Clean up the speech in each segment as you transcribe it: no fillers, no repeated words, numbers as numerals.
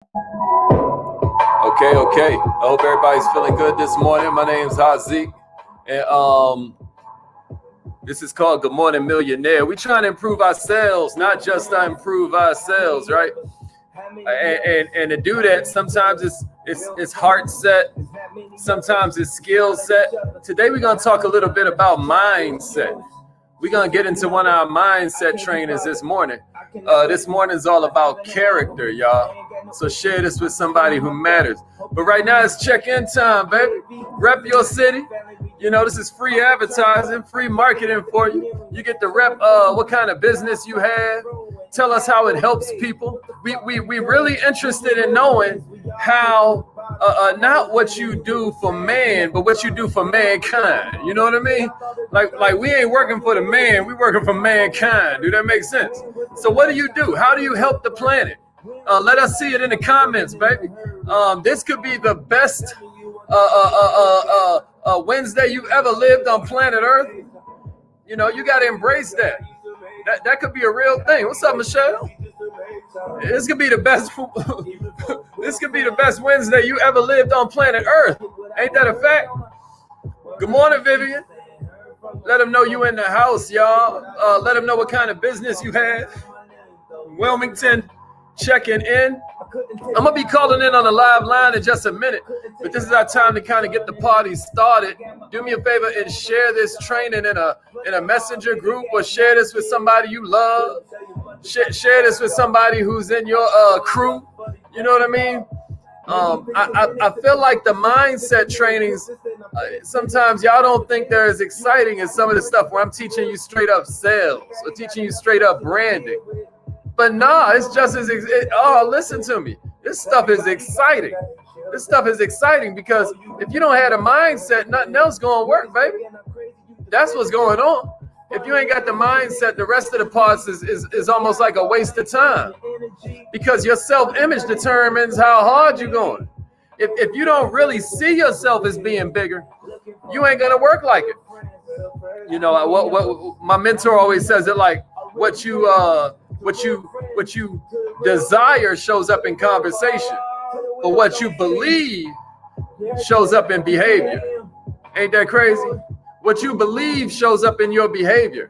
Okay. I hope everybody's feeling good this morning. My name's Hazik, and this is called Good Morning Millionaire. We're trying to improve ourselves, not just to improve ourselves, right? And to do that, sometimes it's heart set, sometimes it's skill set. Today we're gonna talk a little bit about mindset. We're gonna get into one of our mindset trainings this morning. This morning is all about character, y'all. So share this with somebody who matters. But right now it's check-in time, baby. Rep your city. You know, this is free advertising, free marketing for you. You get to rep what kind of business you have. Tell us how it helps people. We really interested in knowing how, not what you do for man, but what you do for mankind. You know what I mean? Like we ain't working for the man, we working for mankind. Do that make sense? So what do? How do you help the planet? Let us see it in the comments, baby. This could be the best Wednesday you've ever lived on planet Earth. You know, you got to embrace that. That could be a real thing. What's up, Michelle? This could be the best. This could be the best Wednesday you ever lived on planet Earth. Ain't that a fact? Good morning, Vivian. Let them know you in the house, y'all. Let them know what kind of business you have. Wilmington, checking in. I'm gonna be calling in on a live line in just a minute, but this is our time to kind of get the party started. Do me a favor and share this training in a messenger group, or share this with somebody you love. Share this with somebody who's in your crew. You know what I mean? I feel like the mindset trainings, sometimes y'all don't think they're as exciting as some of the stuff where I'm teaching you straight up sales or teaching you straight up branding. But nah, it's just as listen to me. This stuff is exciting. This stuff is exciting because if you don't have a mindset, nothing else gonna work, baby. That's what's going on. If you ain't got the mindset, the rest of the parts is almost like a waste of time, because your self-image determines how hard you're going. If you don't really see yourself as being bigger, you ain't gonna work like it. You know what my mentor always says, it like what you desire shows up in conversation, but what you believe shows up in behavior. Ain't that crazy? What you believe shows up in your behavior.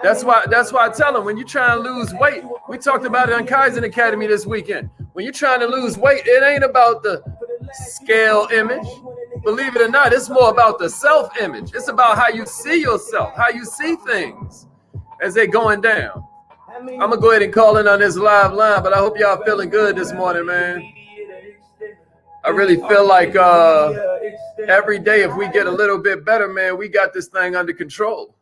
That's why I tell them, when you're trying to lose weight, we talked about it on Kaizen Academy this weekend. When you're trying to lose weight, it ain't about the scale image. Believe it or not, it's more about the self-image. It's about how you see yourself, how you see things as they're going down. I'm gonna go ahead and call in on this live line, but I hope y'all feeling good this morning, man. I really feel like every day, if we get a little bit better, man, we got this thing under control.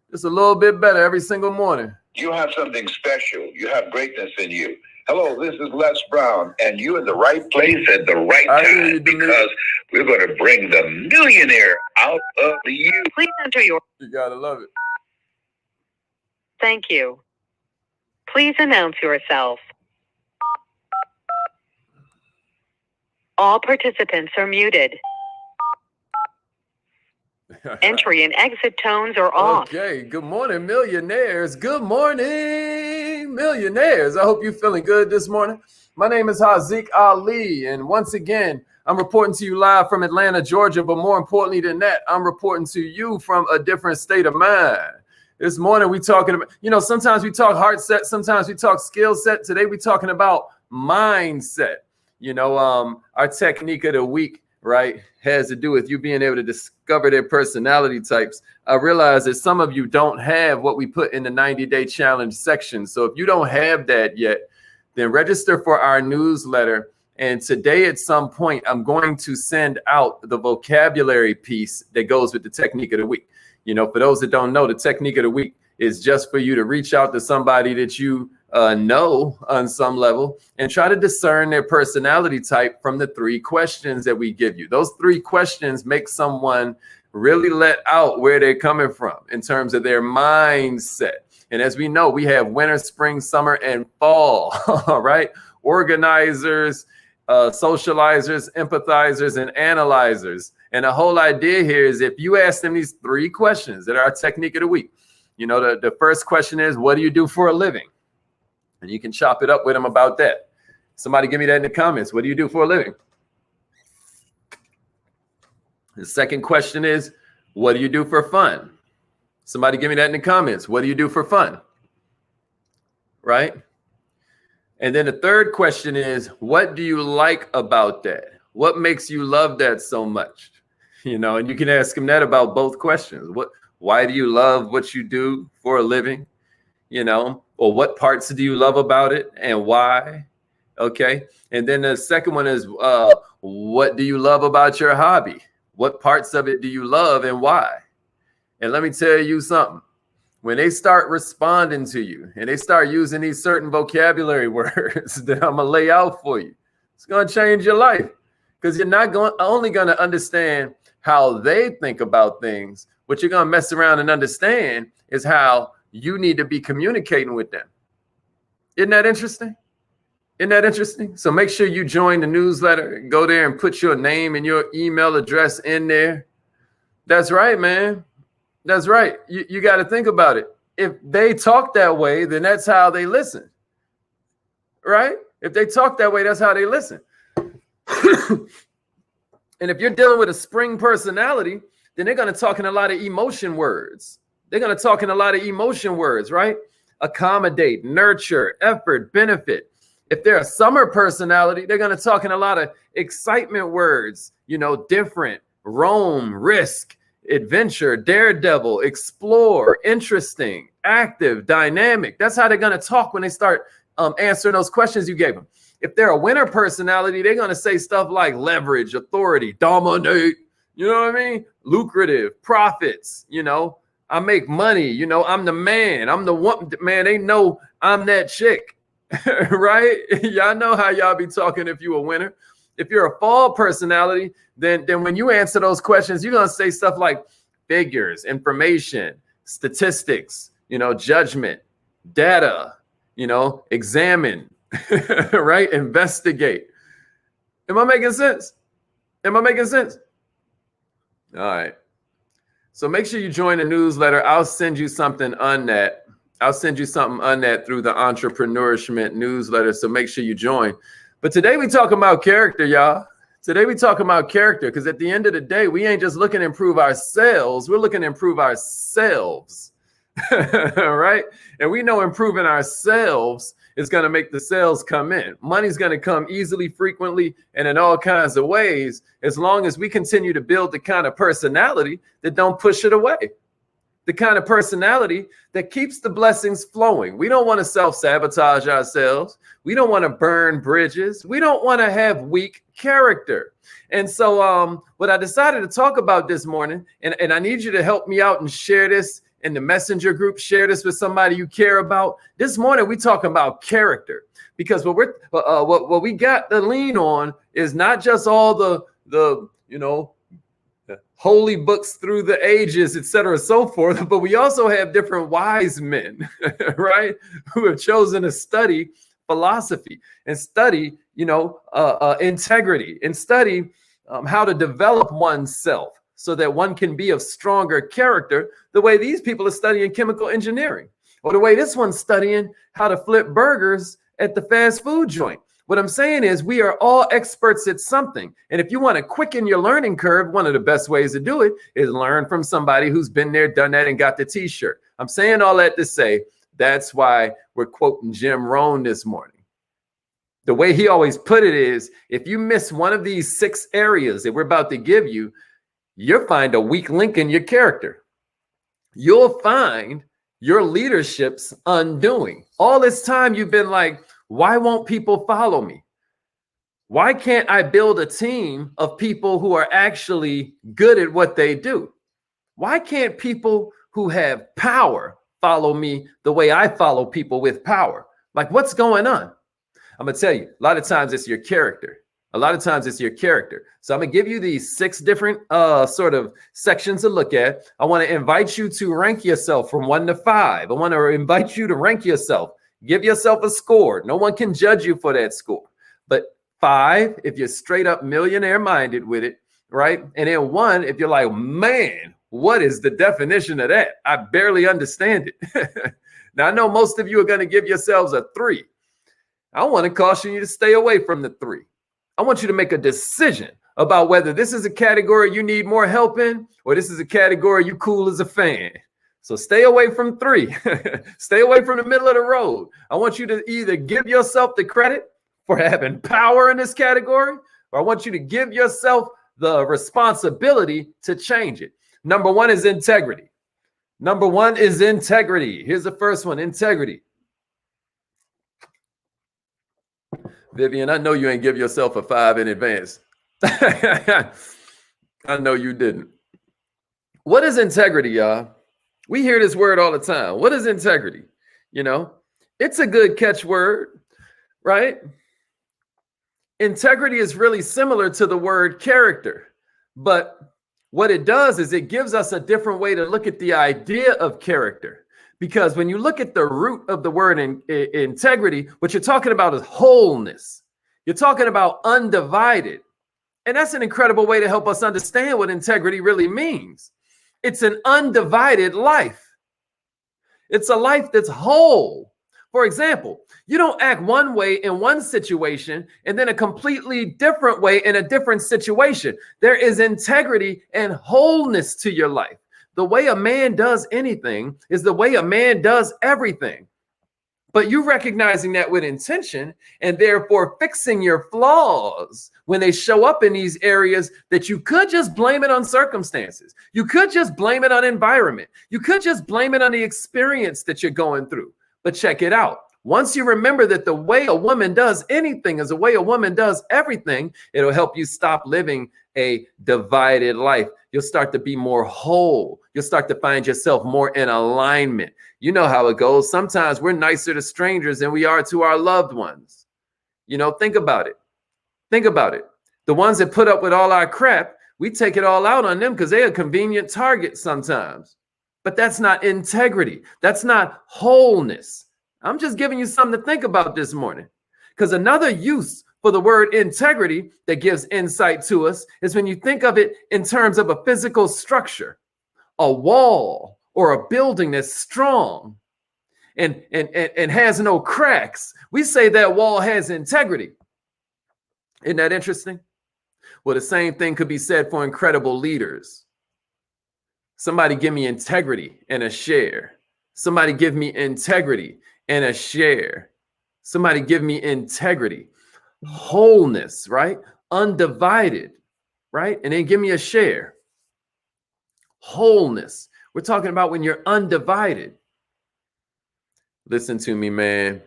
Just a little bit better every single morning. You have something special. You have greatness in you. Hello, this is Les Brown, and you're in the right place at the right time, because we're going to bring the millionaire out of you. Please enter your... You gotta love it. Thank you. Please announce yourself. All participants are muted. Entry and exit tones are off. Okay, good morning, millionaires. Good morning, millionaires. I hope you're feeling good this morning. My name is Hazik Ali, and once again, I'm reporting to you live from Atlanta, Georgia, but more importantly than that, I'm reporting to you from a different state of mind. This morning, we talking about, sometimes we talk heart set, sometimes we talk skill set. Today, we talking about mindset. Our technique of the week, right, has to do with you being able to discover their personality types. I realize that some of you don't have what we put in the 90-day challenge section. So if you don't have that yet, then register for our newsletter. And today at some point, I'm going to send out the vocabulary piece that goes with the technique of the week. For those that don't know, the technique of the week is just for you to reach out to somebody that you know on some level and try to discern their personality type from the 3 questions that we give you. Those 3 questions make someone really let out where they're coming from in terms of their mindset. And as we know, we have winter, spring, summer, and fall, right? Organizers, socializers, empathizers, and analyzers. And the whole idea here is, if you ask them these 3 questions that are our technique of the week, the first question is, what do you do for a living? And you can chop it up with them about that. Somebody give me that in the comments. What do you do for a living? The second question is, what do you do for fun? Somebody give me that in the comments. What do you do for fun? Right? And then the third question is, what do you like about that? What makes you love that so much? You know, and you can ask them that about both questions. Why do you love what you do for a living? You know, or what parts do you love about it and why? Okay. And then the second one is, what do you love about your hobby? What parts of it do you love and why? And let me tell you something. When they start responding to you and they start using these certain vocabulary words that I'm going to lay out for you, it's going to change your life, because you're not only going to understand how they think about things. What you're going to mess around and understand is how you need to be communicating with them. Isn't that interesting? Isn't that interesting? So make sure you join the newsletter. Go there and put your name and your email address in there. That's right, man. That's right. You got to think about it. If they talk that way, then that's how they listen. Right? If they talk that way, that's how they listen. And if you're dealing with a spring personality, then they're going to talk in a lot of emotion words. They're going to talk in a lot of emotion words, right? Accommodate, nurture, effort, benefit. If they're a summer personality, they're going to talk in a lot of excitement words, you know, different, roam, risk, adventure, daredevil, explore, interesting, active, dynamic. That's how they're going to talk when they start answering those questions you gave them. If they're a winner personality, they're going to say stuff like leverage, authority, dominate, you know what I mean? Lucrative, profits, you know, I make money, you know, I'm the man, I'm the one, man, they know I'm that chick. Right? Y'all know how y'all be talking if you a winner. If you're a fall personality, then when you answer those questions, you're going to say stuff like figures, information, statistics, you know, judgment, data, you know, examine, right? Investigate. Am I making sense? Am I making sense? All right. So make sure you join the newsletter. I'll send you something on that. I'll send you something on that through the Entrepreneurship newsletter. So make sure you join. But today we talking about character, y'all. Today we talking about character, because at the end of the day, we ain't just looking to improve ourselves. We're looking to improve ourselves. Right? And we know improving ourselves is going to make the sales come in. Money's going to come easily, frequently, and in all kinds of ways, as long as we continue to build the kind of personality that don't push it away. The kind of personality that keeps the blessings flowing. We don't want to self-sabotage ourselves. We don't want to burn bridges. We don't want to have weak character. And so what I decided to talk about this morning, and I need you to help me out and share this in the messenger group, share this with somebody you care about. This morning, we're talking about character, because what we got to lean on is not just all the you know, holy books through the ages, et cetera, so forth. But we also have different wise men, right, who have chosen to study philosophy and study, you know, integrity, and study how to develop oneself so that one can be of stronger character, the way these people are studying chemical engineering, or the way this one's studying how to flip burgers at the fast food joint. What I'm saying is we are all experts at something. And if you want to quicken your learning curve, one of the best ways to do it is learn from somebody who's been there, done that, and got the t-shirt. I'm saying all that to say that's why we're quoting Jim Rohn this morning. The way he always put it is, if you miss one of these 6 areas that we're about to give you, you'll find a weak link in your character. You'll find your leadership's undoing. All this time you've been like, why won't people follow me? Why can't I build a team of people who are actually good at what they do? Why can't people who have power follow me the way I follow people with power? Like, what's going on? I'm going to tell you, a lot of times it's your character. A lot of times it's your character. So I'm going to give you these 6 different sort of sections to look at. I want to invite you to rank yourself from 1 to 5. I want to invite you to rank yourself. Give yourself a score. No one can judge you for that score. But 5, if you're straight up millionaire minded with it, right? And then 1, if you're like, man, what is the definition of that? I barely understand it. Now, I know most of you are going to give yourselves a 3. I want to caution you to stay away from the 3. I want you to make a decision about whether this is a category you need more help in, or this is a category you cool as a fan. So stay away from 3. Stay away from the middle of the road. I want you to either give yourself the credit for having power in this category, or I want you to give yourself the responsibility to change it. Number 1 is integrity. Number 1 is integrity. Here's the first one, integrity. Vivian, I know you ain't give yourself a 5 in advance. I know you didn't. What is integrity, y'all? We hear this word all the time. What is integrity? You know, it's a good catchword, right? Integrity is really similar to the word character, but what it does is it gives us a different way to look at the idea of character. Because when you look at the root of the word integrity, what you're talking about is wholeness. You're talking about undivided. And that's an incredible way to help us understand what integrity really means. It's an undivided life. It's a life that's whole. For example, you don't act one way in one situation and then a completely different way in a different situation. There is integrity and wholeness to your life. The way a man does anything is the way a man does everything. But you recognizing that with intention and therefore fixing your flaws when they show up in these areas that you could just blame it on circumstances. You could just blame it on environment. You could just blame it on the experience that you're going through. But check it out. Once you remember that the way a woman does anything is the way a woman does everything, it'll help you stop living a divided life. You'll start to be more whole. You'll start to find yourself more in alignment. You know how it goes. Sometimes we're nicer to strangers than we are to our loved ones. You know, think about it. Think about it. The ones that put up with all our crap, we take it all out on them because they're a convenient target sometimes. But that's not integrity. That's not wholeness. I'm just giving you something to think about this morning. Because another use for the word integrity that gives insight to us is when you think of it in terms of a physical structure, a wall or a building that's strong and has no cracks. We say that wall has integrity. Isn't that interesting? Well, the same thing could be said for incredible leaders. Somebody give me integrity and a share. Somebody give me integrity and a share. Somebody give me integrity, wholeness, right? Undivided, right? And then give me a share. Wholeness. We're talking about when you're undivided. Listen to me, man.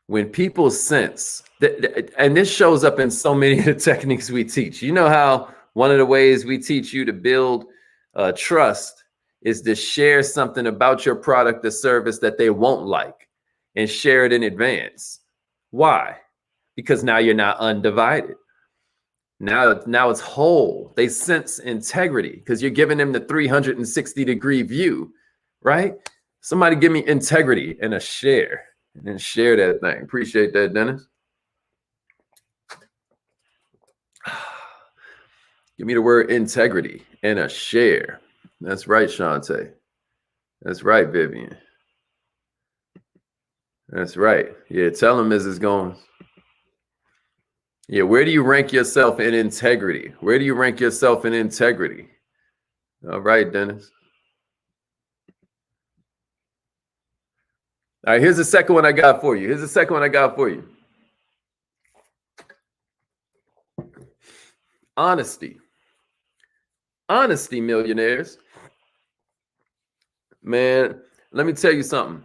When people sense that, and this shows up in so many of the techniques we teach. You know how one of the ways we teach you to build trust is to share something about your product or service that they won't like and share it in advance. Why? Because now you're not undivided. Now it's whole. They sense integrity because you're giving them the 360-degree view, right? Somebody give me integrity and a share. And then share that thing. Appreciate that, Dennis. Give me the word integrity and a share. That's right, Shantae. That's right, Vivian. That's right. Yeah, tell them, Mrs. Gomes. Yeah, where do you rank yourself in integrity? Where do you rank yourself in integrity? All right, Dennis. All right, here's the second one I got for you. Here's the second one I got for you. Honesty. Honesty, millionaires. Man, let me tell you something.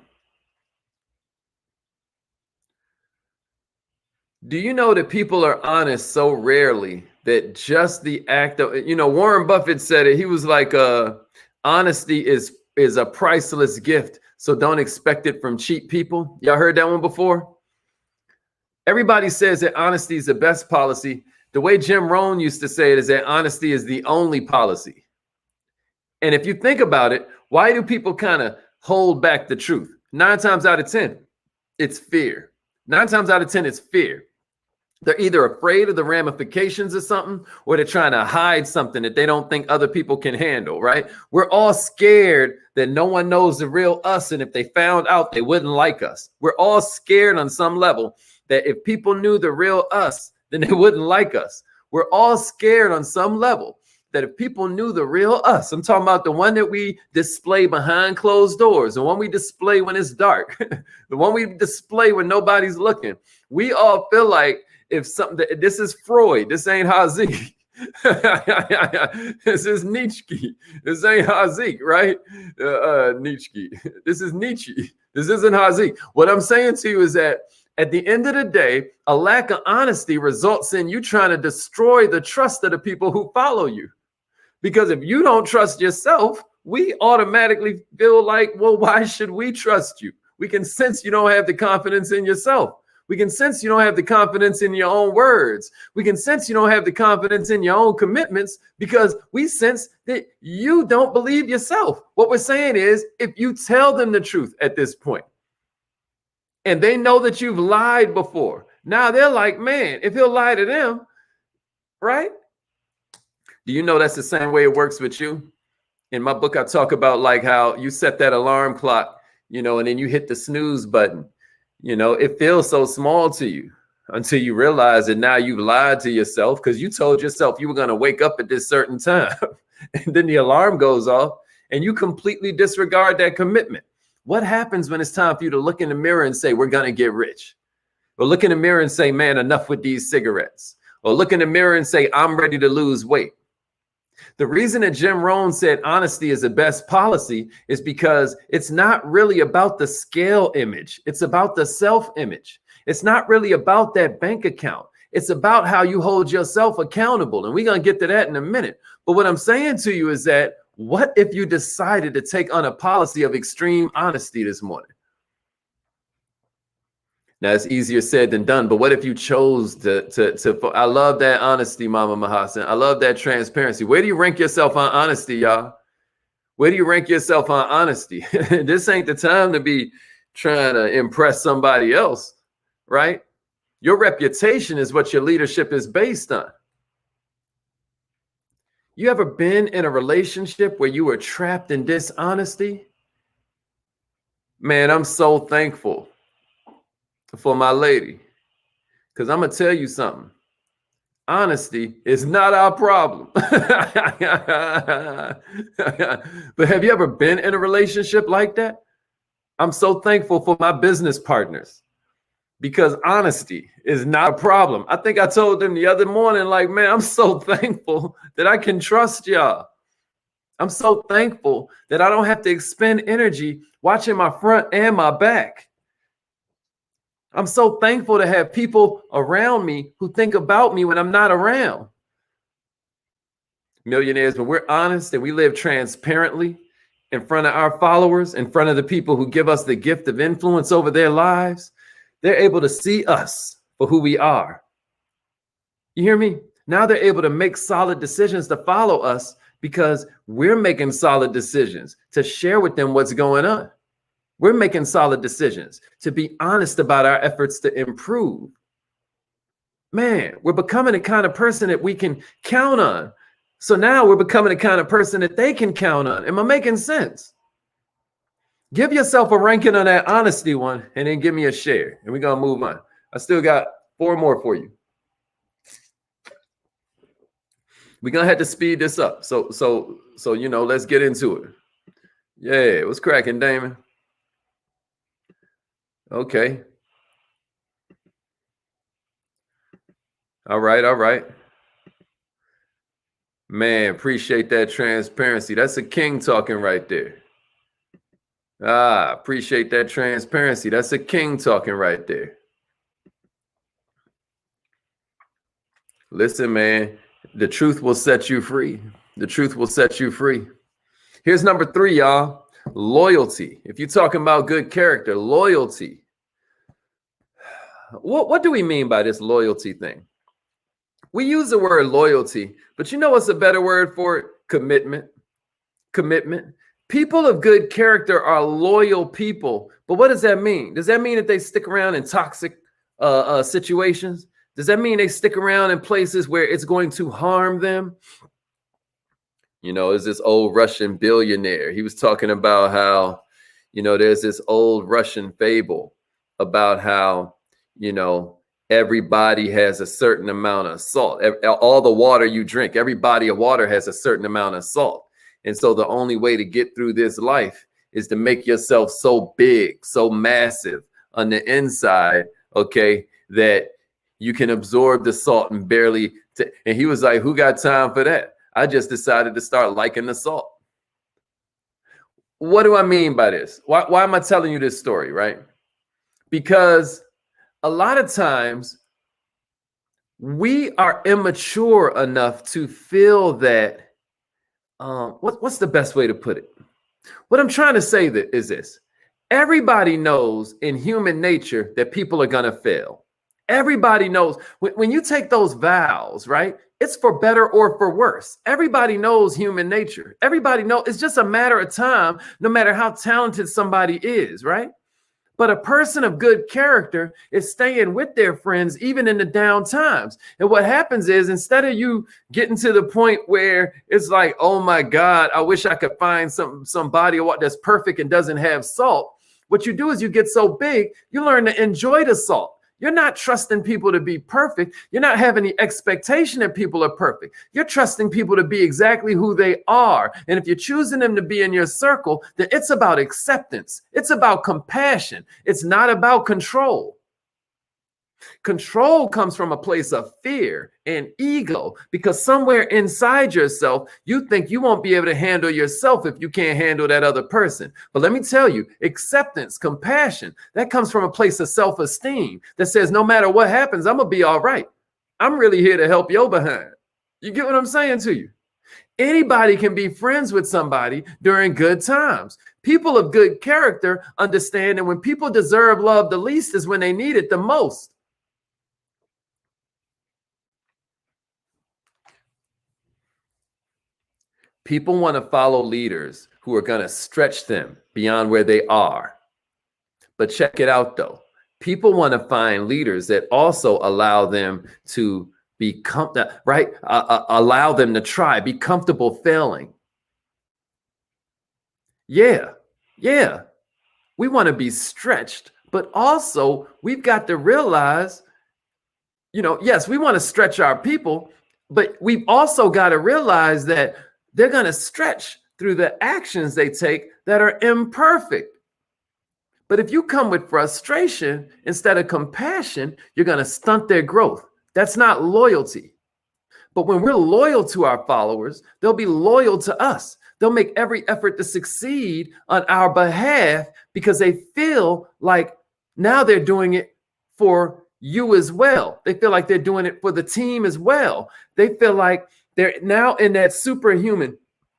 Do you know that people are honest so rarely that just the act of, Warren Buffett said it. He was like, honesty is a priceless gift. So don't expect it from cheap people. Y'all heard that one before? Everybody says that honesty is the best policy. The way Jim Rohn used to say it is that honesty is the only policy. And if you think about it, why do people kind of hold back the truth? 9 times out of 10, it's fear. 9 times out of 10, it's fear. They're either afraid of the ramifications of something, or they're trying to hide something that they don't think other people can handle, right? We're all scared that no one knows the real us, and if they found out, they wouldn't like us. We're all scared on some level that if people knew the real us, then they wouldn't like us. We're all scared on some level that if people knew the real us, I'm talking about the one that we display behind closed doors, the one we display when it's dark, the one we display when nobody's looking. We all feel like, if something, this is Freud, this ain't Hazik. This is Nietzsche. This ain't Hazik, right? Nietzsche. This is Nietzsche. This isn't Hazik. What I'm saying to you is that at the end of the day, a lack of honesty results in you trying to destroy the trust of the people who follow you. Because if you don't trust yourself, we automatically feel like, well, why should we trust you? We can sense you don't have the confidence in yourself. We can sense you don't have the confidence in your own words. We can sense you don't have the confidence in your own commitments, because we sense that you don't believe yourself. What we're saying is, if you tell them the truth at this point, and they know that you've lied before, now they're like, man, if he'll lie to them, right? Do you know that's the same way it works with you? In my book, I talk about like how you set that alarm clock, and then you hit the snooze button. It feels so small to you until you realize that now you've lied to yourself, because you told yourself you were going to wake up at this certain time. And then the alarm goes off and you completely disregard that commitment. What happens when it's time for you to look in the mirror and say, we're going to get rich? Or look in the mirror and say, man, enough with these cigarettes. Or look in the mirror and say, I'm ready to lose weight. The reason that Jim Rohn said honesty is the best policy is because it's not really about the scale image. It's about the self-image. It's not really about that bank account. It's about how you hold yourself accountable. And we're going to get to that in a minute. But what I'm saying to you is that, what if you decided to take on a policy of extreme honesty this morning? Now, it's easier said than done, but what if you chose to I love that honesty, Mama Mahasan. I love that transparency. Where do you rank yourself on honesty, y'all? Where do you rank yourself on honesty? This ain't the time to be trying to impress somebody else, right? Your reputation is what your leadership is based on. You ever been in a relationship where you were trapped in dishonesty? Man, I'm so thankful for my lady, because I'm gonna tell you something. Honesty is not our problem. But have you ever been in a relationship like that? I'm so thankful for my business partners, because honesty is not a problem. I think I told them the other morning, like, man, I'm so thankful that I can trust y'all. I'm so thankful that I don't have to expend energy watching my front and my back. I'm so thankful to have people around me who think about me when I'm not around. Millionaires, when we're honest and we live transparently in front of our followers, in front of the people who give us the gift of influence over their lives, they're able to see us for who we are. You hear me? Now they're able to make solid decisions to follow us, because we're making solid decisions to share with them what's going on. We're making solid decisions to be honest about our efforts to improve. Man, we're becoming the kind of person that we can count on. So now we're becoming the kind of person that they can count on. Am I making sense? Give yourself a ranking on that honesty one, and then give me a share, and we're going to move on. I still got 4 more for you. We're going to have to speed this up. So, let's get into it. Yeah, what's cracking, Damon? Okay. All right. Man, appreciate that transparency. That's a king talking right there. Appreciate that transparency. That's a king talking right there. Listen, man, the truth will set you free. The truth will set you free. Here's number 3, y'all. Loyalty. If you're talking about good character, loyalty. What do we mean by this loyalty thing? We use the word loyalty, but you know what's a better word for it? Commitment. Commitment. People of good character are loyal people. But what does that mean? Does that mean that they stick around in toxic situations? Does that mean they stick around in places where it's going to harm them? You know, is this old Russian billionaire. He was talking about how, you know, there's this old Russian fable about how, you know, everybody has a certain amount of salt. All the water you drink, every body of water has a certain amount of salt. And so the only way to get through this life is to make yourself so big, so massive on the inside, okay, that you can absorb the salt and barely. And he was like, who got time for that? I just decided to start liking the salt. What do I mean by this? Why am I telling you this story, right? Because a lot of times we are immature enough to feel that, what's the best way to put it? What I'm trying to say is this. Everybody knows in human nature that people are going to fail. Everybody knows when you take those vows, right? It's for better or for worse. Everybody knows human nature. Everybody knows it's just a matter of time, no matter how talented somebody is, right? But a person of good character is staying with their friends even in the down times. And what happens is, instead of you getting to the point where it's like, oh my God, I wish I could find some body of water that's perfect and doesn't have salt. What you do is you get so big, you learn to enjoy the salt. You're not trusting people to be perfect. You're not having the expectation that people are perfect. You're trusting people to be exactly who they are. And if you're choosing them to be in your circle, then it's about acceptance. It's about compassion. It's not about control. Control comes from a place of fear and ego, because somewhere inside yourself, you think you won't be able to handle yourself if you can't handle that other person. But let me tell you, acceptance, compassion, that comes from a place of self-esteem that says, no matter what happens, I'm going to be all right. I'm really here to help your behind. You get what I'm saying to you? Anybody can be friends with somebody during good times. People of good character understand that when people deserve love the least is when they need it the most. People want to follow leaders who are going to stretch them beyond where they are. But check it out, though. People want to find leaders that also allow them to be comfortable, right? Allow them to try, be comfortable failing. Yeah. We want to be stretched, but also we've got to realize, you know, yes, we want to stretch our people, but we've also got to realize that they're going to stretch through the actions they take that are imperfect. But if you come with frustration instead of compassion, you're going to stunt their growth. That's not loyalty. But when we're loyal to our followers, they'll be loyal to us. They'll make every effort to succeed on our behalf because they feel like now they're doing it for you as well. They feel like they're doing it for the team as well. They feel like they're now in that superhuman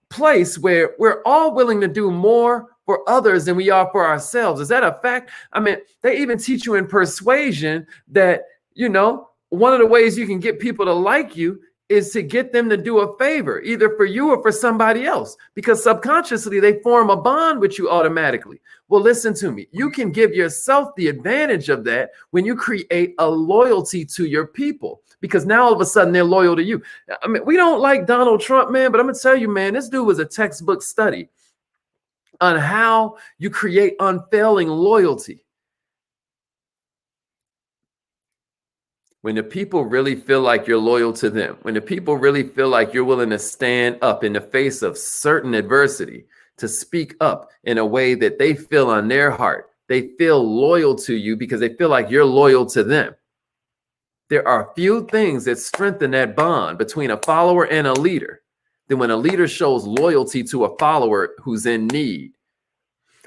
place where we're all willing to do more for others than we are for ourselves. Is that a fact? I mean, they even teach you in persuasion that, you know, one of the ways you can get people to like you is to get them to do a favor, either for you or for somebody else, because subconsciously they form a bond with you automatically. Well, listen to me. You can give yourself the advantage of that when you create a loyalty to your people, because now all of a sudden they're loyal to you. I mean, we don't like Donald Trump, man, but I'm going to tell you, man, this dude was a textbook study on how you create unfailing loyalty. When the people really feel like you're loyal to them, when the people really feel like you're willing to stand up in the face of certain adversity, to speak up in a way that they feel on their heart, they feel loyal to you because they feel like you're loyal to them. There are few things that strengthen that bond between a follower and a leader than when a leader shows loyalty to a follower who's in need.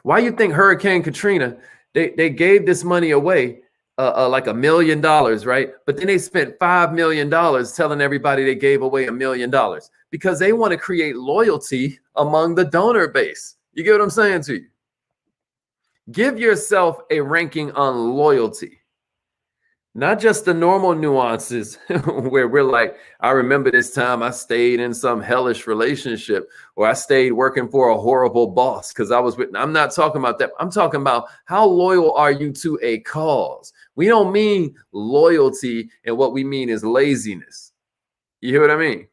Why you think Hurricane Katrina, they gave this money away, like $1 million, right? But then they spent $5 million telling everybody they gave away $1 million because they want to create loyalty among the donor base. You get what I'm saying to you? Give yourself a ranking on loyalty. Not just the normal nuances where we're like, I remember this time I stayed in some hellish relationship, or I stayed working for a horrible boss because I was with. I'm not talking about that. I'm talking about how loyal are you to a cause? We don't mean loyalty, and what we mean is laziness. You hear what I mean?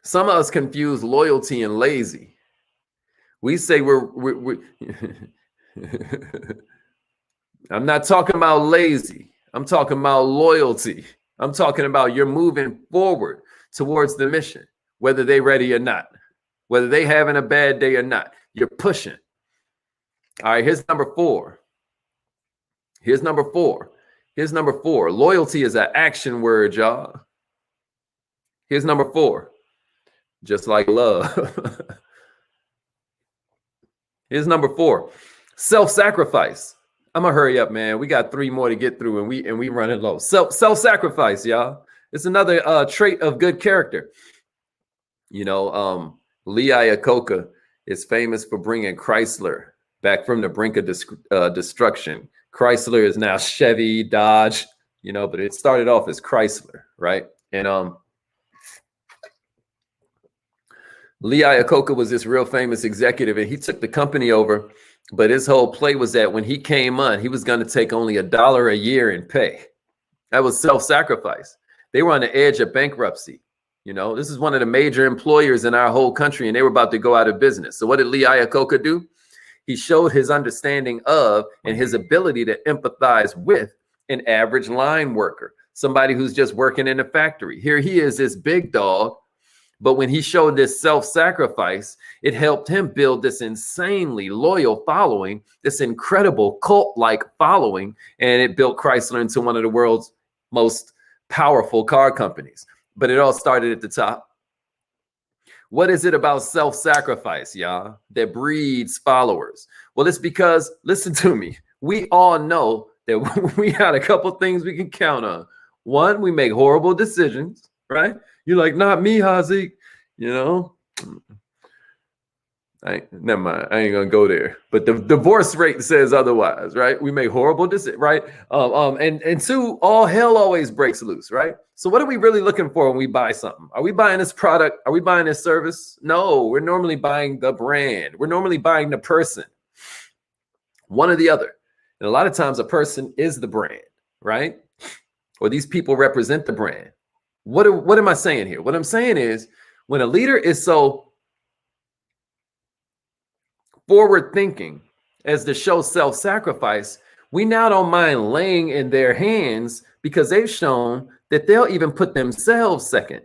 Some of us confuse loyalty and lazy. We say we're I'm not talking about lazy. I'm talking about loyalty. I'm talking about you're moving forward towards the mission, whether they're ready or not, whether they having a bad day or not. You're pushing. All right, here's number 4. Here's number 4. Here's number 4. Loyalty is an action word, y'all. Here's number 4. Just like love. Here's number 4. Self-sacrifice. I'm gonna hurry up, man. We got 3 more to get through, and we running low. Self-sacrifice, y'all. It's another trait of good character. You know, Lee Iacocca is famous for bringing Chrysler back from the brink of destruction. Chrysler is now Chevy, Dodge, you know, but it started off as Chrysler, right? And Lee Iacocca was this real famous executive, and he took the company over. But his whole play was that when he came on, he was going to take only $1 a year in pay. That was self-sacrifice. They were on the edge of bankruptcy. You know, this is one of the major employers in our whole country, and they were about to go out of business. So what did Lee Iacocca do? He showed his understanding of and his ability to empathize with an average line worker, somebody who's just working in a factory. Here he is, this big dog. But when he showed this self-sacrifice, it helped him build this insanely loyal following, this incredible cult-like following, and it built Chrysler into one of the world's most powerful car companies. But it all started at the top. What is it about self-sacrifice, y'all, that breeds followers? Well, it's because, listen to me, we all know that we got a couple things we can count on. One, we make horrible decisions, right? You're like, not me, Hazik. You know, never mind. I ain't gonna go there. But the divorce rate says otherwise, right? We make horrible decisions, right? And 2, all hell always breaks loose, right? So what are we really looking for when we buy something? Are we buying this product? Are we buying this service? No, we're normally buying the brand. We're normally buying the person. One or the other. And a lot of times a person is the brand, right? Or these people represent the brand. What am I saying here? What I'm saying is, when a leader is so forward thinking as to show self-sacrifice, we now don't mind laying in their hands because they've shown that they'll even put themselves second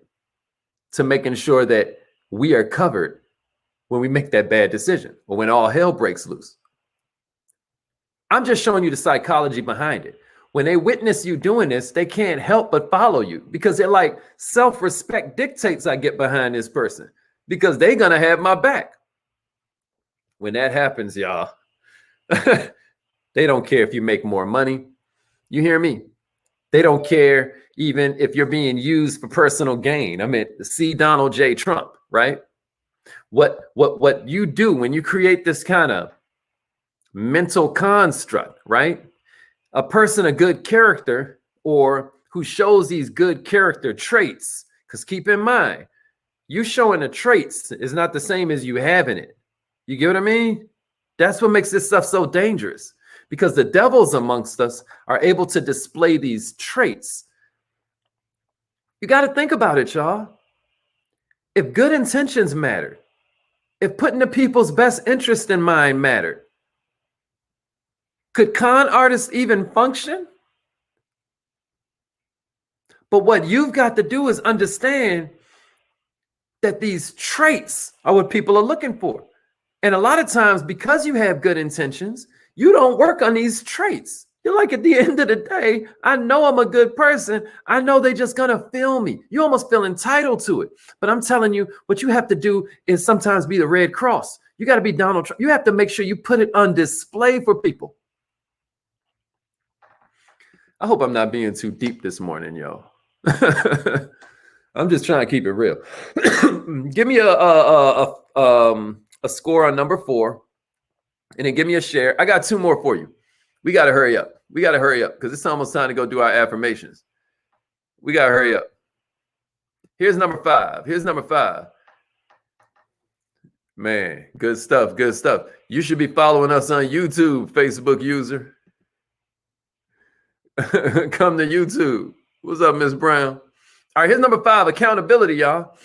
to making sure that we are covered when we make that bad decision or when all hell breaks loose. I'm just showing you the psychology behind it. When they witness you doing this, they can't help but follow you because they're like, self-respect dictates I get behind this person because they're going to have my back. When that happens, y'all, they don't care if you make more money. You hear me? They don't care even if you're being used for personal gain. I mean, see Donald J. Trump, right? What you do when you create this kind of mental construct, right? A person of good character or who shows these good character traits, because keep in mind, you showing the traits is not the same as you having it. You get what I mean? That's what makes this stuff so dangerous, because the devils amongst us are able to display these traits. You got to think about it, y'all. If good intentions matter, if putting the people's best interest in mind mattered, could con artists even function? But what you've got to do is understand that these traits are what people are looking for. And a lot of times, because you have good intentions, you don't work on these traits. You're like, at the end of the day, I know I'm a good person. I know they're just going to feel me. You almost feel entitled to it. But I'm telling you, what you have to do is sometimes be the Red Cross. You got to be Donald Trump. You have to make sure you put it on display for people. I hope I'm not being too deep this morning, yo. I'm just trying to keep it real. Give me a score on number 4, and then give me a share. I got 2 more for you. We got to hurry up. We got to hurry up because it's almost time to go do our affirmations. We got to hurry up. Here's number 5. Here's number 5. Man, good stuff. Good stuff. You should be following us on YouTube, Facebook user. Come to YouTube. What's up, Miss Brown? All right, here's number 5, accountability, y'all.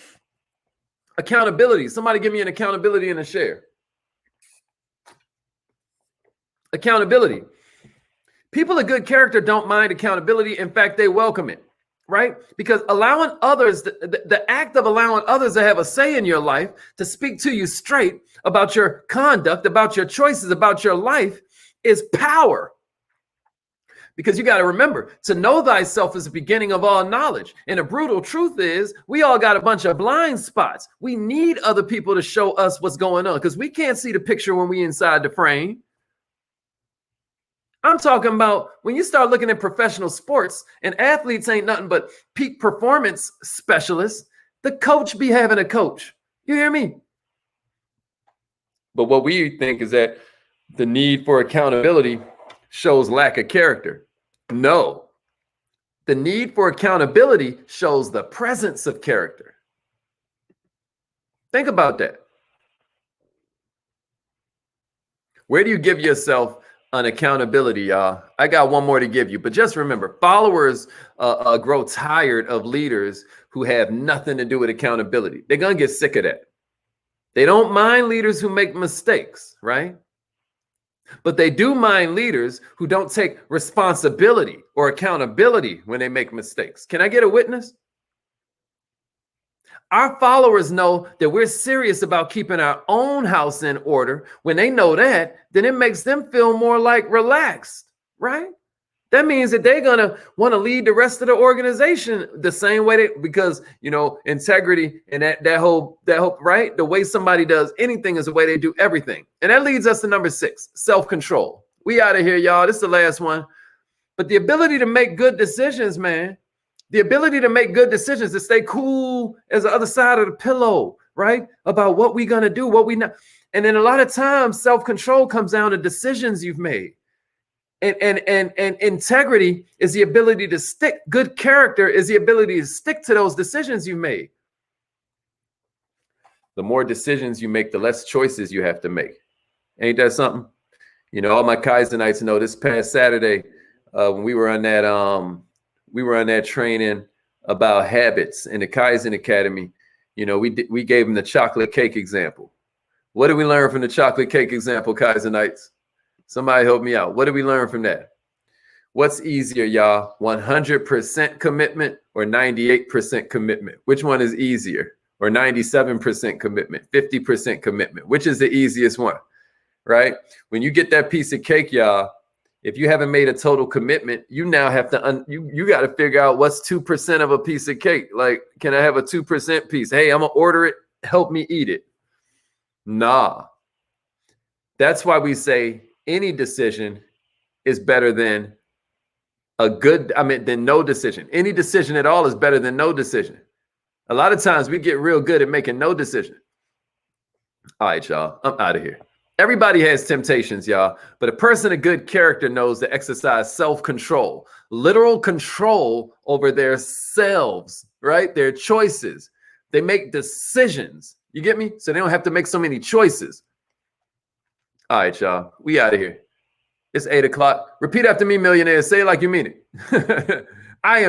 Accountability. Somebody give me an accountability and a share. Accountability. People of good character don't mind accountability. In fact, they welcome it, right? Because allowing others, the act of allowing others to have a say in your life, to speak to you straight about your conduct, about your choices, about your life is power. Because you got to remember, to know thyself is the beginning of all knowledge. And the brutal truth is, we all got a bunch of blind spots. We need other people to show us what's going on because we can't see the picture when we inside the frame. I'm talking about when you start looking at professional sports and athletes ain't nothing but peak performance specialists. The coach be having a coach. You hear me? But what we think is that the need for accountability shows lack of character. No, the need for accountability shows the presence of character. Think about that. Where do you give yourself an accountability, y'all? I got one more to give you, but just remember, followers grow tired of leaders who have nothing to do with accountability. They're going to get sick of that. They don't mind leaders who make mistakes, right? But they do mind leaders who don't take responsibility or accountability when they make mistakes. Can I get a witness? Our followers know that we're serious about keeping our own house in order. When they know that, then it makes them feel more like relaxed, right? That means that they're going to want to lead the rest of the organization the same way because, you know, integrity and that whole, right? The way somebody does anything is the way they do everything. And that leads us to number 6, self-control. We out of here, y'all. This is the last one. But the ability to make good decisions, man, the ability to make good decisions, to stay cool as the other side of the pillow, right? About what we're going to do, what we not. And then a lot of times self-control comes down to decisions you've made. And integrity is the ability to stick. Good character is the ability to stick to those decisions you made. The more decisions you make, the less choices you have to make. Ain't that something? You know, all my Kaizenites know this past Saturday when we were on that training about habits in the Kaizen Academy. You know, we gave them the chocolate cake example. What did we learn from the chocolate cake example, Kaizenites? Somebody help me out. What did we learn from that? What's easier, y'all? 100% commitment or 98% commitment? Which one is easier? Or 97% commitment, 50% commitment? Which is the easiest one, right? When you get that piece of cake, y'all, if you haven't made a total commitment, you now have to, you got to figure out what's 2% of a piece of cake. Like, can I have a 2% piece? Hey, I'm going to order it. Help me eat it. Nah. That's why we say, any decision is better than than no decision. Any decision at all is better than no decision. A lot of times we get real good at making no decision. All right, y'all, I'm out of here. Everybody has temptations, y'all, but a person of good character knows to exercise self-control, literal control over their selves, right? Their choices. They make decisions. You get me? So they don't have to make so many choices. All right, y'all. We out of here. It's 8 o'clock. Repeat after me, millionaires. Say it like you mean it. I am